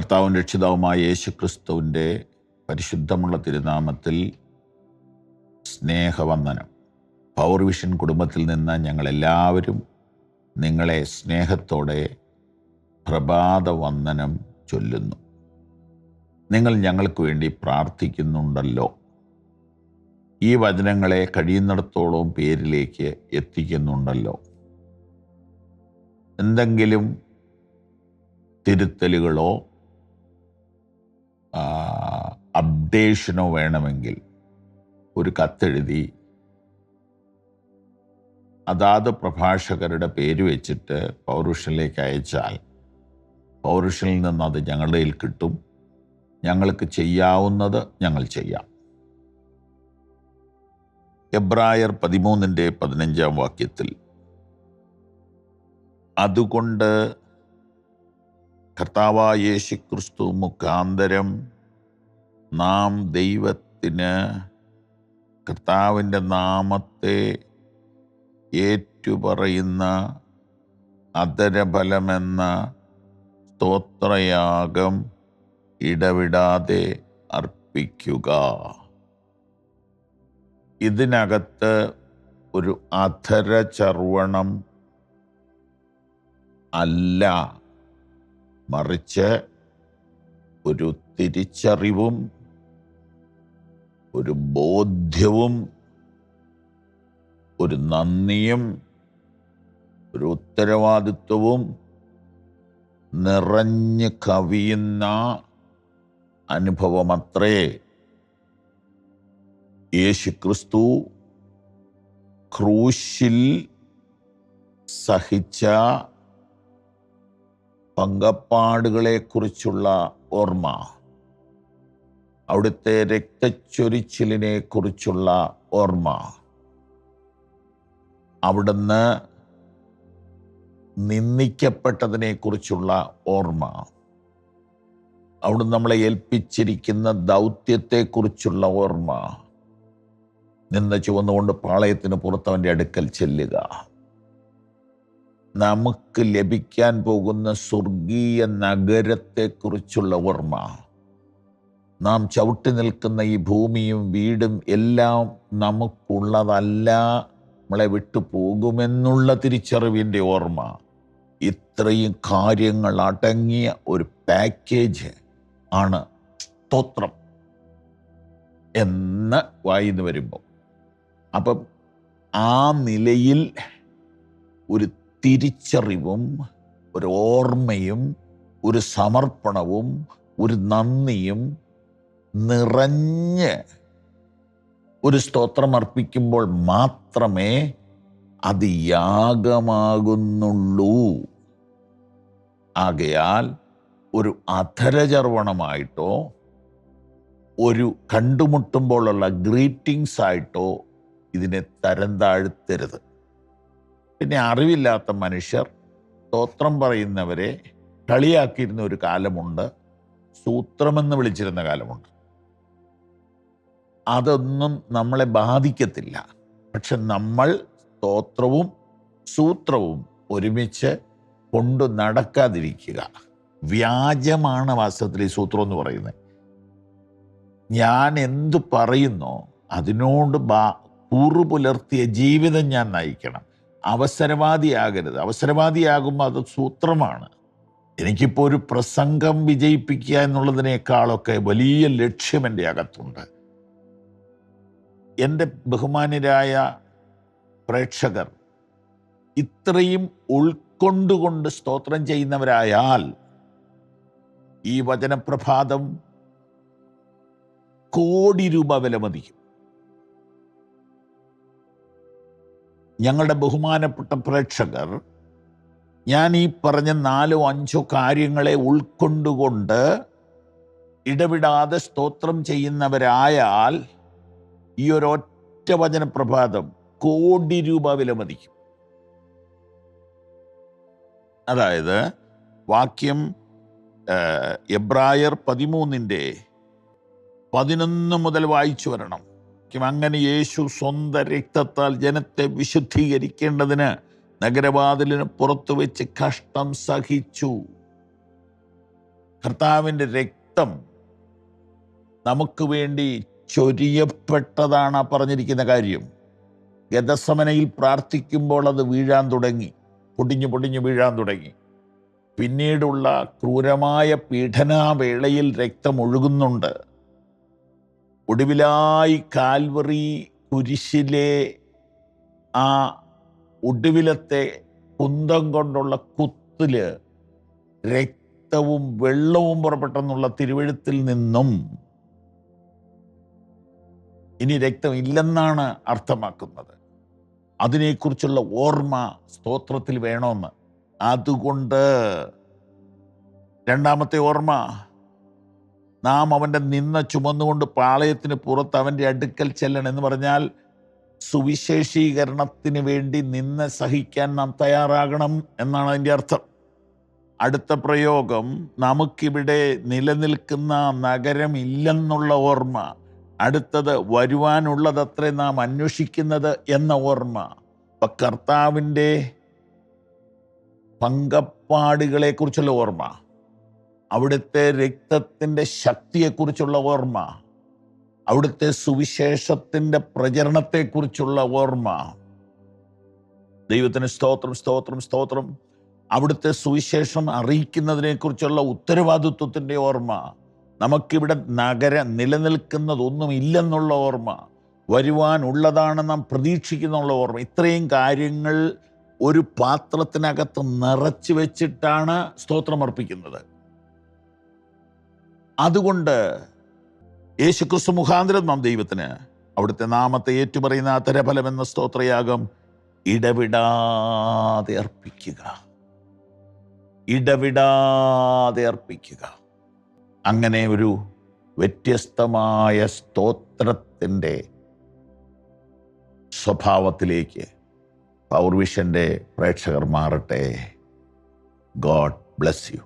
കർത്താവും രക്ഷിതാവുമായ യേശുക്രിസ്തുവിൻ്റെ പരിശുദ്ധമുള്ള തിരുനാമത്തിൽ സ്നേഹവന്ദനം. പവർ വിഷൻ കുടുംബത്തിൽ നിന്ന് ഞങ്ങളെല്ലാവരും നിങ്ങളെ സ്നേഹത്തോടെ പ്രഭാതവന്ദനം ചൊല്ലുന്നു. നിങ്ങൾ ഞങ്ങൾക്ക് വേണ്ടി പ്രാർത്ഥിക്കുന്നുണ്ടല്ലോ. ഈ വചനങ്ങളെ കഴിയുന്നിടത്തോളം പേരിലേക്ക് എത്തിക്കുന്നുണ്ടല്ലോ. എന്തെങ്കിലും തിരുത്തലുകളോ അപ്ഡേഷനോ വേണമെങ്കിൽ ഒരു കത്തെഴുതി അതാത് പ്രഭാഷകരുടെ പേര് വെച്ചിട്ട് പൗരുഷനിലേക്ക് അയച്ചാൽ പൗരുഷനിൽ നിന്ന് അത് ഞങ്ങളുടെ കയ്യിൽ കിട്ടും. ഞങ്ങൾക്ക് ചെയ്യാവുന്നത് ഞങ്ങൾ ചെയ്യാം. എബ്രായർ 13:15 അതുകൊണ്ട് കർത്താവായ യേശുക്രിസ്തു മുഖാന്തരം നാം ദൈവത്തിന് കർത്താവിൻ്റെ നാമത്തെ ഏറ്റുപറയുന്ന അധരഫലമെന്ന സ്തോത്രയാഗം ഇടവിടാതെ അർപ്പിക്കുക. ഇതിനകത്ത് ഒരു അധരചർവണം അല്ല, മറിച്ച് ഒരു തിരിച്ചറിവും ഒരു ബോധ്യവും ഒരു നന്ദിയും ഒരു ഉത്തരവാദിത്വവും നിറഞ്ഞു കവിയുന്ന അനുഭവമത്രേ യേശുക്രിസ്തു ക്രൂശിൽ സഹിച്ച പങ്കപ്പാടുകളെക്കുറിച്ചുള്ള ഓർമ്മ, അവിടുത്തെ രക്തച്ചൊരിച്ചിലിനെ കുറിച്ചുള്ള ഓർമ്മ, അവിടുന്ന് നിന്ദിക്കപ്പെട്ടതിനെക്കുറിച്ചുള്ള ഓർമ്മ, അവിടുന്ന് നമ്മളെ ഏൽപ്പിച്ചിരിക്കുന്ന ദൗത്യത്തെക്കുറിച്ചുള്ള ഓർമ്മ, നിന്ന ചുവന്നുകൊണ്ട് പാളയത്തിന് പുറത്തവൻ്റെ അടുക്കൽ ചെല്ലുക, നമുക്ക് ലഭിക്കാൻ പോകുന്ന സ്വർഗീയ നഗരത്തെക്കുറിച്ചുള്ള ഓർമ്മ, നാം ചവിട്ടി നിൽക്കുന്ന ഈ ഭൂമിയും വീടും എല്ലാം നമുക്കുള്ളതല്ല, നമ്മളെ വിട്ടു പോകുമെന്നുള്ള തിരിച്ചറിവിൻ്റെ ഓർമ്മ, ഇത്രയും കാര്യങ്ങൾ അടങ്ങിയ ഒരു പാക്കേജ് ആണ് സ്തോത്രം എന്ന് വായിന്ന് വരുമ്പോൾ, അപ്പം ആ നിലയിൽ ഒരു തിരിച്ചറിവും ഒരു ഓർമ്മയും ഒരു സമർപ്പണവും ഒരു നന്ദിയും നിറഞ്ഞ് ഒരു സ്തോത്രം അർപ്പിക്കുമ്പോൾ മാത്രമേ അത് യാഗമാകുന്നുള്ളൂ. ആകയാൽ ഒരു അധരചർവണമായിട്ടോ ഒരു കണ്ടുമുട്ടുമ്പോഴുള്ള ഗ്രീറ്റിംഗ്സ് ആയിട്ടോ ഇതിനെ തരം താഴ്ത്തരുത്. പിന്നെ അറിവില്ലാത്ത മനുഷ്യർ സ്തോത്രം പറയുന്നവരെ കളിയാക്കിയിരുന്ന ഒരു കാലമുണ്ട്, സൂത്രമെന്ന് വിളിച്ചിരുന്ന കാലമുണ്ട്. അതൊന്നും നമ്മളെ ബാധിക്കത്തില്ല. പക്ഷെ നമ്മൾ സ്തോത്രവും സൂത്രവും ഒരുമിച്ച് കൊണ്ടു നടക്കാതിരിക്കുക. വ്യാജമാണ് വാസ്തവത്തിൽ ഈ സൂത്രം എന്ന് പറയുന്നത്. ഞാൻ എന്തു പറയുന്നോ അതിനോട് കൂറു പുലർത്തിയ ജീവിതം ഞാൻ നയിക്കണം. അവസരവാദിയാകരുത്. അവസരവാദിയാകുമ്പോൾ അത് സൂത്രമാണ്. എനിക്കിപ്പോൾ ഒരു പ്രസംഗം വിജയിപ്പിക്കുക എന്നുള്ളതിനേക്കാളൊക്കെ വലിയ ലക്ഷ്യം എൻ്റെ അകത്തുണ്ട്. എൻ്റെ ബഹുമാന്യരായ പ്രേക്ഷകർ ഇത്രയും ഉൾക്കൊണ്ടുകൊണ്ട് സ്തോത്രം ചെയ്യുന്നവരായാൽ ഈ വചനപ്രഭാതം കോടി രൂപ വിലമതിക്കും. ഞങ്ങളുടെ ബഹുമാനപ്പെട്ട പ്രേക്ഷകർ ഞാൻ ഈ പറഞ്ഞ 4-5 കാര്യങ്ങളെ ഉൾക്കൊണ്ടുകൊണ്ട് ഇടവിടാതെ സ്തോത്രം ചെയ്യുന്നവരായാൽ ഈ ഒരൊറ്റ വചനപ്രഭാതം കോടി രൂപ വിലമതിക്കും. അതായത് വാക്യം എബ്രായർ 13:11 മുതൽ വായിച്ചു വരണം. അങ്ങനെ യേശു സ്വന്തം രക്തത്താൽ ജനത്തെ വിശുദ്ധീകരിക്കേണ്ടതിന് നഗരവാതിലിന് പുറത്തു വെച്ച് കഷ്ടം സഹിച്ചു. കർത്താവിൻ്റെ രക്തം നമുക്ക് വേണ്ടി ചൊരിയപ്പെട്ടതാണ് ആ പറഞ്ഞിരിക്കുന്ന കാര്യം. ഗെത്സമനയിൽ പ്രാർത്ഥിക്കുമ്പോൾ അത് വീഴാൻ തുടങ്ങി, പൊടിഞ്ഞു പൊടിഞ്ഞു വീഴാൻ തുടങ്ങി. പിന്നീടുള്ള ക്രൂരമായ പീഡനാവേളയിൽ രക്തം ഒഴുകുന്നുണ്ട്. ഒടുവിലായി കാൽവറി കുരിശിലെ ആ ഒടുവിലത്തെ കുന്തം കൊണ്ടുള്ള കുത്തില് രക്തവും വെള്ളവും പുറപ്പെട്ടെന്നുള്ള തിരുവെഴുത്തിൽ നിന്നും ഇനി രക്തം ഇല്ലെന്നാണ് അർത്ഥമാക്കുന്നത്. അതിനെക്കുറിച്ചുള്ള ഓർമ്മ സ്തോത്രത്തിൽ വേണമെന്ന്. അതുകൊണ്ട് രണ്ടാമത്തെ ഓർമ്മ, നാം അവൻ്റെ നിന്ന ചുമന്നുകൊണ്ട് പാളയത്തിന് പുറത്ത് അവൻ്റെ അടുക്കൽ ചെല്ലണം എന്ന് പറഞ്ഞാൽ സുവിശേഷീകരണത്തിന് വേണ്ടി നിന്ന സഹിക്കാൻ നാം തയ്യാറാകണം എന്നാണ് അതിൻ്റെ അർത്ഥം. അടുത്ത പ്രയോഗം, നമുക്കിവിടെ നിലനിൽക്കുന്ന നഗരം ഇല്ലെന്നുള്ള ഓർമ്മ. അടുത്തത്, വരുവാനുള്ളതത്രേ നാം അന്വേഷിക്കുന്നത് എന്ന ഓർമ്മ. അപ്പം കർത്താവിൻ്റെ പങ്കപ്പാടുകളെക്കുറിച്ചുള്ള ഓർമ്മ, അവിടുത്തെ രക്തത്തിൻ്റെ ശക്തിയെക്കുറിച്ചുള്ള ഓർമ്മ, അവിടുത്തെ സുവിശേഷത്തിൻ്റെ പ്രചരണത്തെക്കുറിച്ചുള്ള ഓർമ്മ. ദൈവത്തിന് സ്തോത്രം, സ്തോത്രം, സ്തോത്രം. അവിടുത്തെ സുവിശേഷം അറിയിക്കുന്നതിനെക്കുറിച്ചുള്ള ഉത്തരവാദിത്വത്തിൻ്റെ ഓർമ്മ. നമുക്കിവിടെ നിലനിൽക്കുന്നതൊന്നും ഇല്ലെന്നുള്ള ഓർമ്മ, വരുവാനുള്ളതാണ് നാം പ്രതീക്ഷിക്കുന്നുള്ള ഓർമ്മ. ഇത്രയും കാര്യങ്ങൾ ഒരു പാത്രത്തിനകത്ത് നിറച്ചു വെച്ചിട്ടാണ് സ്തോത്രമർപ്പിക്കുന്നത്. അതുകൊണ്ട് യേശുക്രിസ്തു മുഖാന്തരം നാം ദൈവത്തിന് അവിടുത്തെ നാമത്തെ ഏറ്റുപറയുന്ന അധരഫലം എന്ന സ്തോത്രയാഗം ഇടവിടാതെ അർപ്പിക്കുക, ഇടവിടാതെ അർപ്പിക്കുക. അങ്ങനെ ഒരു വ്യത്യസ്തമായ സ്തോത്രത്തിൻ്റെ സ്വഭാവത്തിലേക്ക് പവർ വിഷൻ്റെ പ്രേക്ഷകർ മാറട്ടെ. God bless you.